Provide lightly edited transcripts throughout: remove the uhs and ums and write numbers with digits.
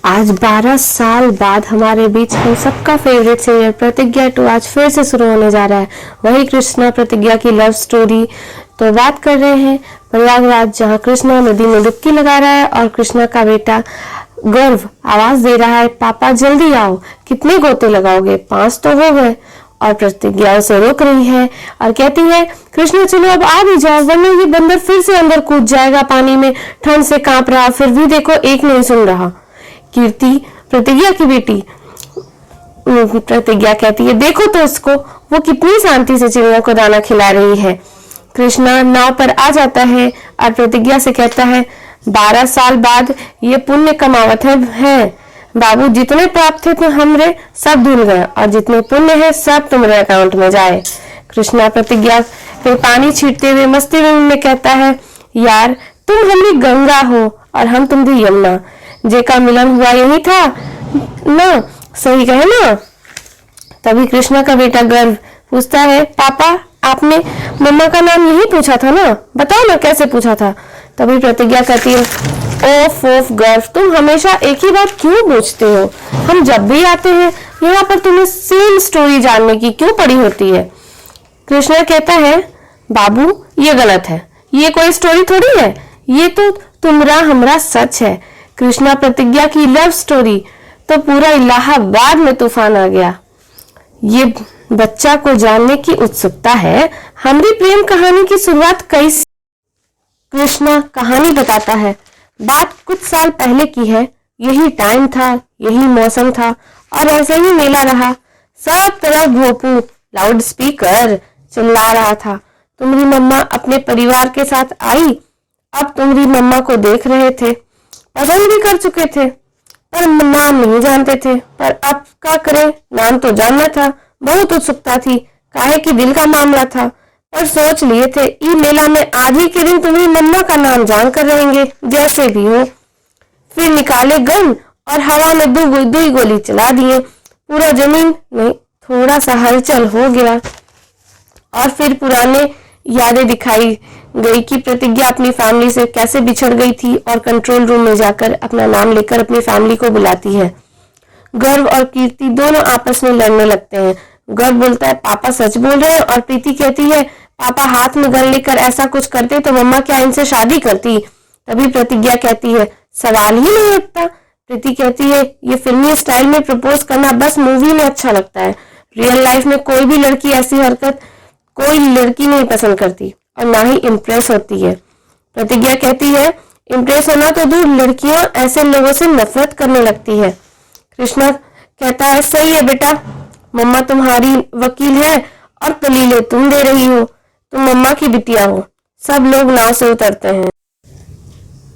आज 12 साल बाद हमारे बीच हम सबका फेवरेट सीरियल प्रतिज्ञा 2 आज फिर से शुरू होने जा रहा है। वही कृष्णा प्रतिज्ञा की लव स्टोरी। तो बात कर रहे हैं प्रयागराज, जहाँ कृष्णा नदी में डुबकी लगा रहा है और कृष्णा का बेटा गर्व आवाज दे रहा है, पापा जल्दी आओ, कितने गोते लगाओगे, 5 तो हो गए। और प्रतिज्ञा उसे रोक रही है और कहती है, कृष्णा चलो अब आ भी जाओ, वरना ये बंदर फिर से अंदर कूद जाएगा पानी में। ठंड से कांप रहा, फिर भी देखो एक नहीं सुन रहा। कीर्ति प्रतिज्ञा की बेटी प्रतिज्ञा कहती है, देखो तो उसको, वो कितनी शांति से चिड़िया को दाना खिला रही है। कृष्णा नाव पर आ जाता है और प्रतिज्ञा से कहता है, 12 साल बाद ये पुण्य कमावत है बाबू, जितने प्राप्त थे तो हमरे सब धुल गए और जितने पुण्य है सब तुम्हारे अकाउंट में जाए। कृष्णा प्रतिज्ञा फिर पानी छीटते हुए मस्ती में कहता है, यार तुम हमारी गंगा हो और हम तुम्हारी यमुना, जे का मिलन हुआ यही था ना, सही कहे ना। तभी कृष्णा का बेटा गर्व पूछता है, पापा आपने मम्मा का नाम यही पूछा था ना, बताओ ना कैसे पूछा था। तभी प्रतिज्ञा कहती है, ओफ ओफ गर्व, तुम हमेशा एक ही बात क्यों पूछते हो, हम जब भी आते हैं यहाँ पर तुम्हें सेम स्टोरी जानने की क्यों पड़ी होती है। कृष्णा कहता है, बाबू ये गलत है, ये कोई स्टोरी थोड़ी है, ये तो तुम्हारा हमरा सच है। कृष्णा प्रतिज्ञा की लव स्टोरी तो पूरा इलाहाबाद में तूफान आ गया। ये बच्चा को जानने की उत्सुकता है, हमारी प्रेम कहानी की शुरुआत कैसे। कृष्णा कहानी बताता है, बात कुछ साल पहले की है, यही टाइम था, यही मौसम था और ऐसे ही मेला रहा। सब तरफ भोपू लाउड स्पीकर चिल्ला रहा था, तुम्हारी मम्मा अपने परिवार के साथ आई। अब तुम्हारी मम्मा को देख रहे थे, पसंद भी कर चुके थे पर नाम नहीं जानते थे, पर अब क्या करें, नाम तो जानना था। बहुत उत्सुकता थी, काहे कि दिल का मामला था, पर सोच लिए थे ई मेला में आज ही के दिन तुम्हारी मम्मा का नाम जान कर रहेंगे, जैसे भी हो। फिर निकाले गन और हवा में दो गोली चला दिए, पूरा जमीन में थोड़ा सा हलचल हो गया। और फिर पुराने यादें दिखाई गई कि प्रतिज्ञा अपनी फैमिली से कैसे बिछड़ गई थी और कंट्रोल रूम में जाकर अपना नाम लेकर अपनी फैमिली को बुलाती है। गर्व और कीर्ति दोनों आपस में लड़ने लगते हैं। गर्व बोलता है, पापा सच बोल रहे हैं, और प्रीति कहती है, पापा हाथ में गन लेकर ऐसा कुछ करते तो मम्मा क्या इनसे शादी करती। तभी प्रतिज्ञा कहती है, सवाल ही नहीं उठता। प्रीति कहती है, ये फिल्मी स्टाइल में प्रपोज करना बस मूवी में अच्छा लगता है, रियल लाइफ में कोई भी लड़की ऐसी हरकत कोई लड़की नहीं पसंद करती और ना ही इम्प्रेस होती है। प्रतिज्ञा कहती है, इम्प्रेस होना तो दूर, लड़कियां ऐसे लोगों से नफरत करने लगती है। कृष्णा कहता है, सही है बेटा, मम्मा तुम्हारी वकील है और दलीलें तुम दे रही हो, तुम मम्मा की बिटिया हो। सब लोग नाव से उतरते हैं।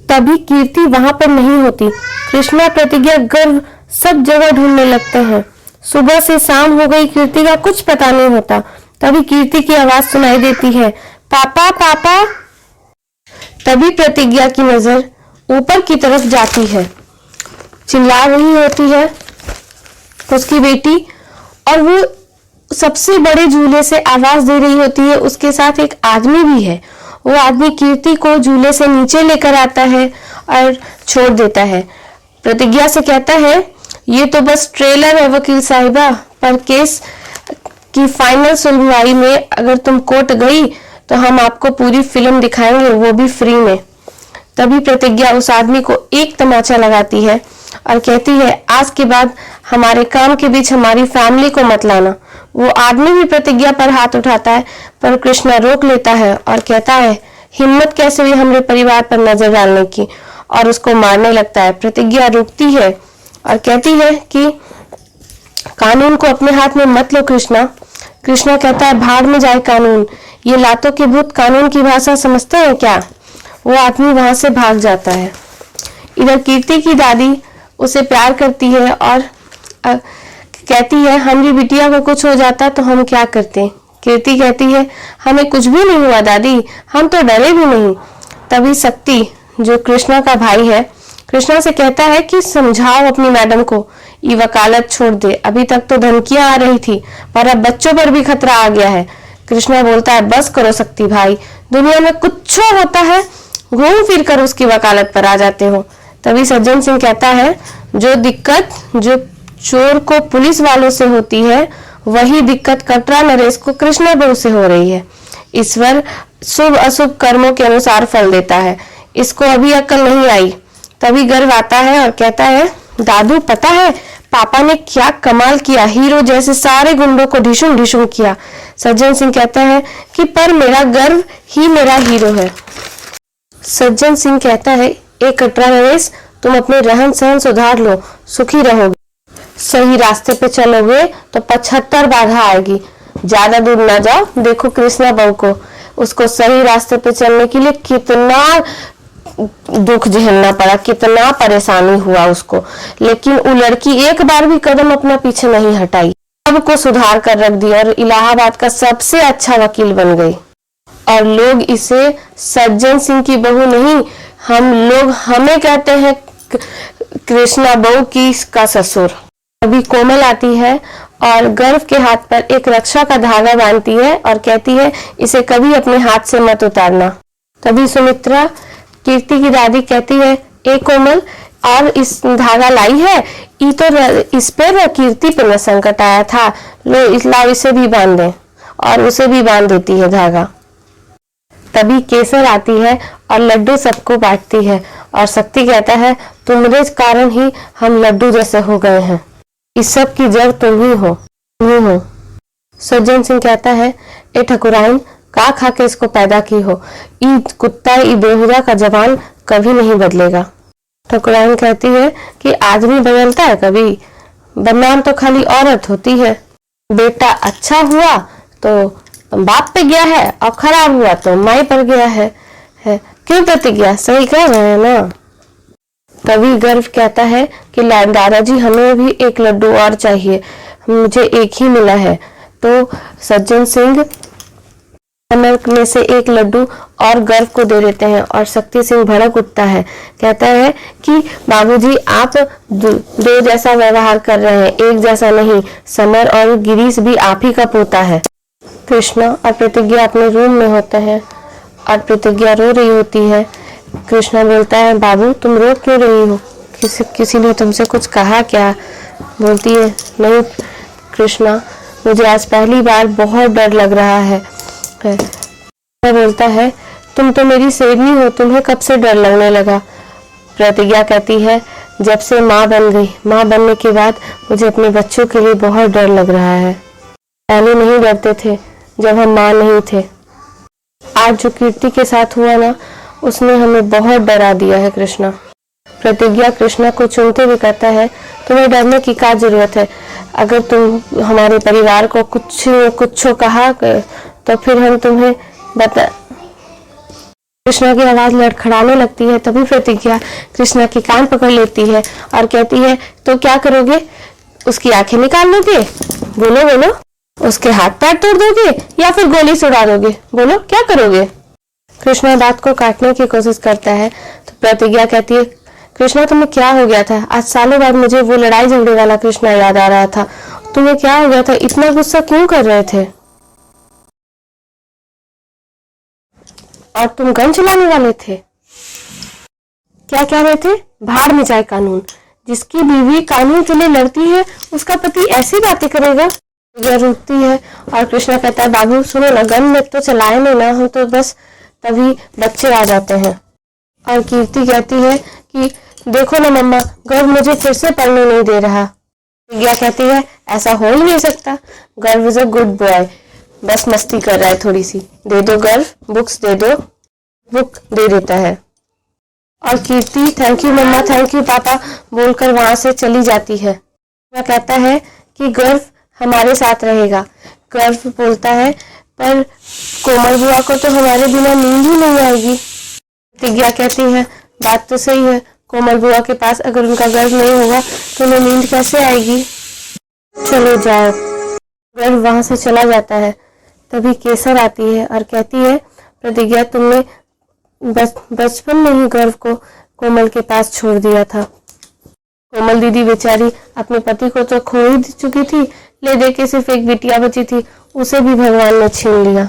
तभी कीर्ति वहां पर नहीं होती। कृष्णा प्रतिज्ञा गर्व सब जगह ढूंढने लगते हैं। सुबह से शाम हो गई, कीर्ति का कुछ पता नहीं होता। तभी कीर्ति की आवाज सुनाई देती है, पापा पापा। तभी प्रतिज्ञा की नजर ऊपर की तरफ जाती है, चिल्ला रही होती है उसकी बेटी, और वो सबसे बड़े झूले से आवाज दे रही होती है। उसके साथ एक आदमी भी है। वो आदमी कीर्ति को झूले से नीचे लेकर आता है और छोड़ देता है। प्रतिज्ञा से कहता है, ये तो बस ट्रेलर है वकील साहिबा, पर केस की फाइनल सुनवाई में अगर तुम कोर्ट गई तो हम आपको पूरी फिल्म दिखाएंगे, वो भी फ्री में। तभी प्रतिज्ञा उस आदमी को एक तमाचा लगाती है और कहती है, आज के बाद हमारे काम के बीच हमारी फैमिली को मत लाना। वो आदमी भी प्रतिज्ञा पर हाथ उठाता है, पर कृष्णा रोक लेता है और कहता है, हिम्मत कैसे हुई हमारे परिवार पर नजर डालने की, और उसको मारने लगता है। प्रतिज्ञा रुकती है और कहती है कि कानून को अपने हाथ में मत लो कृष्णा। कृष्णा कहता है, भाग में जाए कानून, ये लातों के भूत कानून की भाषा समझते हैं क्या। वो आदमी वहां से भाग जाता है। इधर कीर्ति की दादी उसे प्यार करती है और कहती है, हमारी बिटिया को कुछ हो जाता तो हम क्या करते। कीर्ति कहती है, हमें कुछ भी नहीं हुआ दादी, हम तो डरे भी नहीं। तभी शक्ति जो कृष्णा का भाई है, कृष्णा से कहता है कि समझाओ अपनी मैडम को, ये वकालत छोड़ दे। अभी तक तो धमकियां आ रही थी, पर अब बच्चों पर भी खतरा आ गया है। कृष्णा बोलता है, बस करो शक्ति भाई, दुनिया में कुछ होता है घूम फिर कर उसकी वकालत पर आ जाते हो। तभी सज्जन सिंह कहता है, जो दिक्कत जो चोर को पुलिस वालों से होती है, वही दिक्कत कटरा नरेश को कृष्णा बहू से हो रही है। ईश्वर शुभ अशुभ कर्मों के अनुसार फल देता है। इसको अभी अक्ल नहीं आई। तभी गर्व आता है और कहता है, दादू पता है पापा ने क्या कमाल किया, हीरो जैसे सारे गुंडों को ढिशुम ढिशुम किया। सज्जन सिंह कहता है कि पर मेरा गर्व ही मेरा हीरो है। सज्जन सिंह कहता है, एक कटरा नरेश, तुम अपने रहन सहन सुधार लो, सुखी रहोगे। सही रास्ते पे चलोगे तो 75 बाधा आएगी। ज्यादा दूर ना जाओ, देखो कृष्णा बहू को, उसको सही रास्ते पे चलने के लिए कितना दुख झेलना पड़ा, कितना परेशानी हुआ उसको, लेकिन वो लड़की एक बार भी कदम अपना पीछे नहीं हटाई, सबको सुधार कर रख दिया और इलाहाबाद का सबसे अच्छा वकील बन गई। और लोग इसे सज्जन सिंह की बहू नहीं, हमें कहते हैं कृष्णा बहू की का ससुर। अभी कोमल आती है और गर्व के हाथ पर एक रक्षा का धागा बांधती है और कहती है, इसे कभी अपने हाथ से मत उतारना। तभी सुमित्रा कीर्ति की दादी कहती है, ए कोमल, और इस धागा लाई है, इस पर कीर्ति पर न संकट आया था, लो लाओ इसे भी बांध दे, और उसे भी बांध देती है धागा। तभी केसर आती है और लड्डू सबको बांटती है और शक्ति कहता है, तुम्हारे कारण ही हम लड्डू जैसे हो गए हैं, इस सब की जड़ तुम ही हो। सज्जन सिंह कहता है, ए ठकुराइन, का खा के इसको पैदा की हो, ई कुत्ता ई बेहुदा का जवान कभी नहीं बदलेगा। ठकुराइन कहती है कि आदमी बदलता है कभी, बदनाम तो खाली औरत होती है। बेटा अच्छा हुआ तो बाप पे गया है और खराब हुआ तो माई पर गया है। क्यों प्रतिज्ञा, सही कह रहे हैं ना। तभी गर्व कहता है कि दादाजी हमें भी एक लड्डू और चाहिए, मुझे एक ही मिला है। तो सज्जन सिंह नमक में से एक लड्डू और गर्व को दे देते हैं और शक्ति सिंह भड़क उठता है, कहता है कि बाबूजी आप दो जैसा व्यवहार कर रहे हैं, एक जैसा नहीं, समर और गिरीश भी आप ही का पोता है। कृष्णा और प्रतिज्ञा अपने रूम में होते हैं और प्रतिज्ञा रो रही होती है। कृष्णा बोलता है, बाबू तुम रो क्यों रही हो, किसी ने तुमसे कुछ कहा क्या? बोलती है, नहीं कृष्णा, मुझे आज पहली बार बहुत डर लग रहा है। बोलता है, तुम तो मेरी सेवनी हो, तुम्हें कब से डर लगने लगा? प्रतिज्ञा कहती है, जब से माँ बन गई, माँ बनने के बाद मुझे अपने बच्चों के लिए बहुत डर लग रहा है। पहले नहीं डरते थे जब हम माँ नहीं थे, आज जो कीर्ति के साथ हुआ ना, उसने हमें बहुत डरा दिया है कृष्णा। प्रतिज्ञा कृष्णा को चुनते हुए कहता है, तुम्हें डरने की क्या जरूरत है? अगर तुम हमारे परिवार को कुछ कहा तो फिर हम तुम्हें बता। कृष्णा की आवाज लड़खड़ाने लगती है। तभी प्रतिज्ञा कृष्णा की कान पकड़ लेती है और कहती है, तो क्या करोगे? उसकी आंखें निकाल दोगे? बोलो बोलो। उसके हाथ पैर तोड़ दोगे या फिर गोली से उड़ा दोगे? बोलो क्या करोगे? कृष्णा बात को काटने की कोशिश करता है तो प्रतिज्ञा कहती है, कृष्णा तुम्हें क्या हो गया था? आज सालों बाद मुझे वो लड़ाई झगड़े वाला कृष्णा याद आ रहा था। तुम्हें क्या हो गया था? इतना गुस्सा क्यों कर रहे थे? और तुम गन चलाने वाले थे? क्या कह रहे थे? भाड़ में जाए कानून। जिसकी बीवी कानून के लिए लड़ती है, उसका पति ऐसी बातें करेगा? यह रुकती है और कृष्णा कहता है, बाबू सुनो ना, गन में तो चलाए नहीं ना हम तो बस। तभी बच्चे आ जाते हैं और कीर्ति कहती है कि देखो ना मम्मा, गर्व मुझे फिर से पढ़ने नहीं दे रहा। विज्ञा कहती है, ऐसा हो ही नहीं सकता, गर्व इज अ गुड बॉय, बस मस्ती कर रहा है थोड़ी सी, दे दो गर्व, बुक्स दे दो। बुक दे देता है और Kirti thank you mamma, thank you papa बोलकर वहां से चली जाती है। वह कहता है कि गर्व हमारे साथ रहेगा। गर्व बोलता है, पर कोमल बुआ को तो हमारे बिना नींद ही नहीं आएगी। प्रतिज्ञा कहती है, बात तो सही है, कोमल बुआ के पास अगर उनका गर्व नहीं होगा तो उन्हें नींद कैसे आएगी? चलो जाओ। गर्व वहां से चला जाता है। तभी केसर आती है और कहती है, प्रतिज्ञा तुमने बचपन में ही गर्व को कोमल के पास छोड़ दिया था। कोमल दीदी बेचारी अपने पति को तो खो ही चुकी थी, ले दे के सिर्फ एक बिटिया बची थी, उसे भी भगवान ने छीन लिया।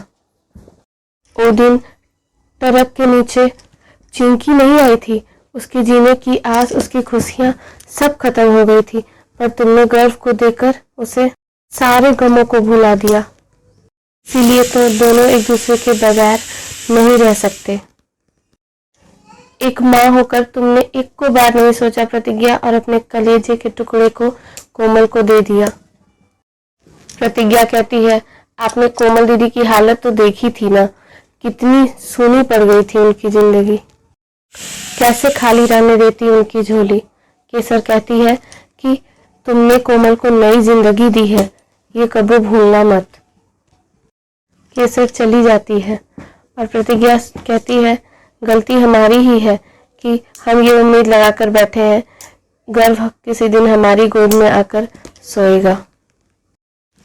वो दिन ट्रक के नीचे चिंकी नहीं आई थी, उसकी जीने की आस, उसकी खुशियां सब खत्म हो गई थी, पर तुमने गर्व को देकर उसे सारे गमों को भुला दिया। इसीलिए तो दोनों एक दूसरे के बगैर नहीं रह सकते। एक माँ होकर तुमने एक को बार नहीं सोचा प्रतिज्ञा, और अपने कलेजे के टुकड़े को कोमल को दे दिया। प्रतिज्ञा कहती है, आपने कोमल दीदी की हालत तो देखी थी ना, कितनी सूनी पड़ गई थी उनकी जिंदगी, कैसे खाली रहने देती उनकी झोली। केसर कहती है कि तुमने कोमल को नई जिंदगी दी है, ये कभी भूलना मत। केसर चली जाती है और प्रतिज्ञा कहती है, गलती हमारी ही है कि हम ये उम्मीद लगाकर बैठे हैं गर्व किसी दिन हमारी गोद में आकर सोएगा।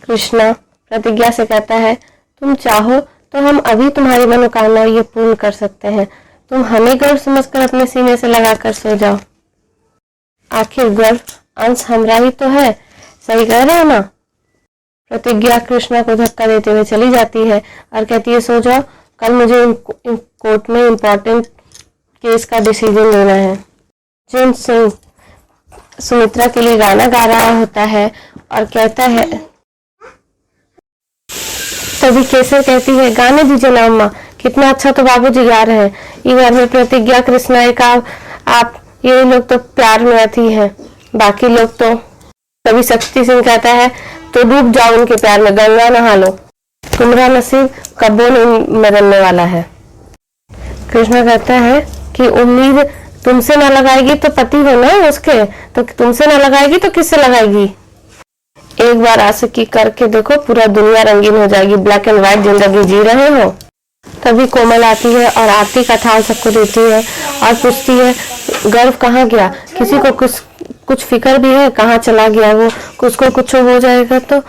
कृष्णा प्रतिज्ञा से कहता है, तुम चाहो तो हम अभी तुम्हारी मनोकामना ये पूर्ण कर सकते हैं, तुम हमें गर्व समझकर अपने सीने से लगाकर सो जाओ। आखिर गर्व अंश हमरा ही तो है, सही कह रहे हो ना। प्रतिज्ञा कृष्णा को धक्का देते हुए चली जाती है और कहती है, सो जाओ, कल मुझे कोर्ट में इम्पोर्टेंट केस का डिसीजन लेना है। अर्जुन सिंह सुमित्रा के लिए गाना गा रहा होता है और कहता है, तभी केसर कहती है, गाने दीजिए ना अम्मा, कितना अच्छा तो बाबूजी गा रहे हैं। ये घर में प्रतिज्ञा, कृष्णा, एक आप ये लोग तो प्यार में अथी है, बाकी लोग तो। तभी शक्ति सिंह कहता है, तो डूब जाओ उनके प्यार में, गंगा नहा लो, तुम्हारा नसीब कब्बों नहीं बदलने वाला है। कृष्णा कहता है कि उम्मीद तुमसे ना लगाएगी तो पति हो ना उसके, तो तुमसे ना लगाएगी तो किससे लगाएगी। एक बार आशिकी करके देखो, पूरा दुनिया रंगीन हो जाएगी, ब्लैक एंड व्हाइट जिंदगी जी रहे हो। तभी कोमल आती है और आरती का थाल सबको देती है और पूछती है, गर्व कहाँ गया, किसी को कुछ फिक्र भी है, कहाँ चला गया वो, उसको कुछ हो जाएगा तो।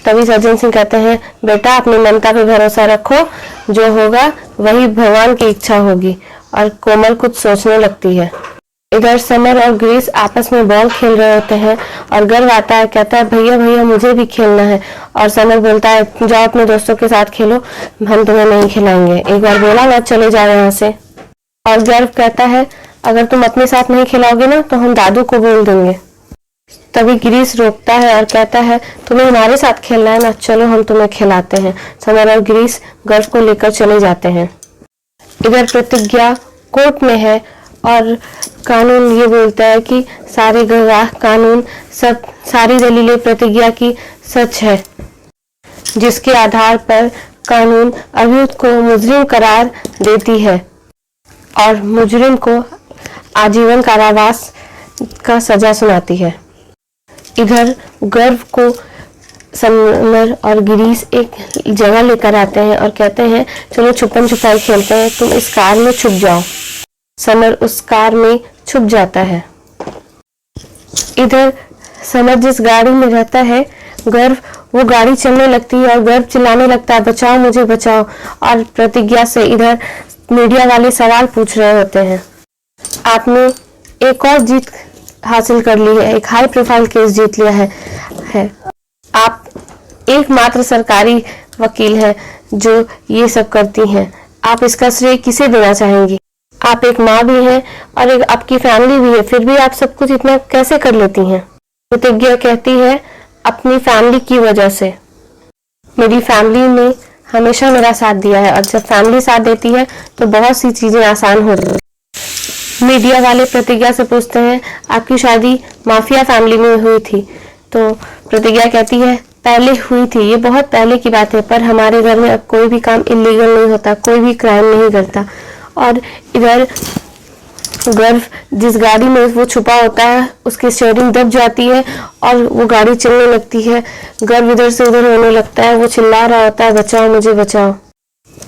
तभी सज्जन सिंह कहते हैं, बेटा अपनी ममता पे भरोसा रखो, जो होगा वही भगवान की इच्छा होगी। और कोमल कुछ सोचने लगती है। इधर समर और ग्रीस आपस में बॉल खेल रहे होते हैं और गर्व आता है, कहता है, भैया भैया मुझे भी खेलना है। और समर बोलता है, जाओ अपने दोस्तों के साथ खेलो, हम तुम्हें नहीं खिलाएंगे, एक बार बोला ना, चले जाओ यहाँ से। और गर्व कहता है, अगर तुम अपने साथ नहीं खिलाओगे ना तो हम दादू को बोल देंगे। तभी ग्रीस रोकता है और कहता है, तुम्हें हमारे साथ खेलना है ना, चलो हम तुम्हें खिलाते हैं। समर और ग्रीस गर्व को लेकर चले जाते हैं। इधर प्रतिज्ञा कोर्ट में है और कानून ये बोलता है कि सारे गवाह, कानून, सब सारी दलीलें प्रतिज्ञा की सच है, जिसके आधार पर कानून अभियुक्त को मुजरिम करार देती है और मुजरिम को आजीवन कारावास का सजा सुनाती है। इधर गर्व को समर और गिरीश एक जगह लेकर आते हैं और कहते हैं, चलो छुपन छुपाई खेलते हैं, तुम इस कार में छुप जाओ। समर उस कार में छुप जाता है। इधर समर जिस गाड़ी में रहता है, गर्व वो गाड़ी चलने लगती है और गर्व चिल्लाने लगता है, बचाओ मुझे बचाओ। और प्रतिज्ञा से इधर मीडिया वाले सवाल पूछ रहे होते हैं, आपने एक और जीत हासिल कर ली है, एक हाई प्रोफाइल केस जीत लिया है। आप एकमात्र सरकारी वकील हैं जो ये सब करती हैं, आप इसका श्रेय किसे देना चाहेंगी। आप एक माँ भी हैं और एक आपकी फैमिली भी है, फिर भी आप सब कुछ इतना कैसे कर लेती हैं। प्रतिज्ञा कहती है, अपनी फैमिली की वजह से, मेरी फैमिली ने हमेशा मेरा साथ दिया है और जब फैमिली साथ देती है तो बहुत सी चीजें आसान हो रही है। मीडिया वाले प्रतिज्ञा से पूछते हैं, आपकी शादी माफिया फैमिली में हुई थी। तो प्रतिज्ञा कहती है, पहले हुई थी, ये बहुत पहले की बात है, पर हमारे घर में अब कोई भी काम इलीगल नहीं होता, कोई भी क्राइम नहीं करता। और इधर गर्व जिस गाड़ी में वो छुपा होता है उसकी स्टीयरिंग दब जाती है और वो गाड़ी चलने लगती है। गर्व इधर से उधर होने लगता है, वो चिल्ला रहा होता है, बचाओ मुझे बचाओ।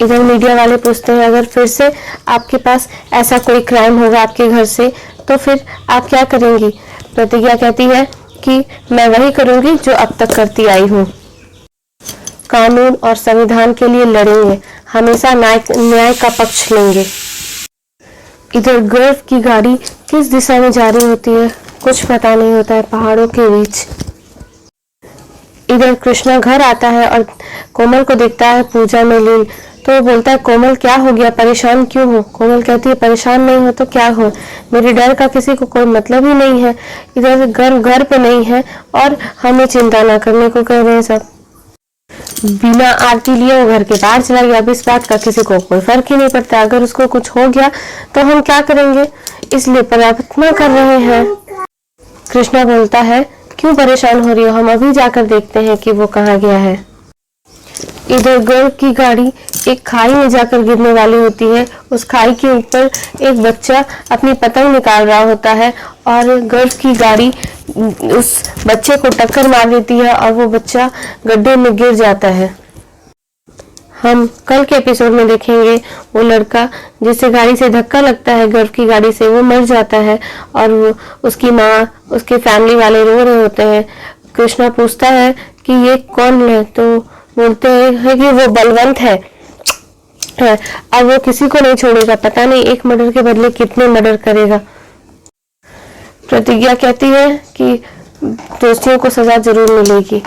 इधर मीडिया वाले पूछते हैं, अगर फिर से आपके पास ऐसा कोई क्राइम होगा आपके घर से तो फिर आप क्या करेंगी। प्रतिज्ञा कहती है कि मैं वही करूंगी जो अब तक करती आई हूँ, कानून और संविधान के लिए लड़ेंगे, हमेशा न्याय का पक्ष लेंगे। इधर गर्व की गाड़ी किस दिशा में जा रही होती है कुछ पता नहीं होता है, पहाड़ों के बीच। इधर कृष्णा घर आता है और कोमल को देखता है पूजा में लीन, तो वो बोलता है कोमल क्या हो गया, परेशान क्यों हो? कोमल कहती है परेशान नहीं हो तो क्या हो, मेरे डर का किसी को कोई मतलब ही नहीं है, इधर से घर पे नहीं है और हमें चिंता ना करने को कह रहे हैं सब। बिना आरती लिए वो घर के बाहर चला गया। अब इस बात का किसी को कोई फर्क ही नहीं पड़ता, अगर उसको कुछ हो गया तो हम क्या करेंगे, इसलिए प्रार्थना कर रहे हैं। कृष्णा बोलता है क्यों परेशान हो रही हो, हम अभी जाकर देखते हैं कि वो कहाँ गया है। इधर गर्व की गाड़ी एक खाई में जाकर गिरने वाली होती है। उस खाई के ऊपर एक बच्चा अपनी पतंग निकाल रहा होता है और गर्व की गाड़ी उस बच्चे को टक्कर मार देती है और वो बच्चा गड्ढे में गिर जाता है। हम कल के एपिसोड में देखेंगे वो लड़का जिससे गाड़ी से धक्का लगता है, गर्व की गाड़ी से, वो मर जाता है और वो उसकी माँ, उसके फैमिली वाले रो रहे होते हैं। कृष्णा पूछता है कि ये कौन है, तो बोलते हैं कि वो बलवंत है। अब वो किसी को नहीं छोड़ेगा, पता नहीं एक मर्डर के बदले कितने मर्डर करेगा। प्रतिज्ञा कहती है कि दोषियों को सजा जरूर मिलेगी।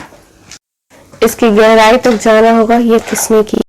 इसकी गहराई तक जाना होगा ये किसने की।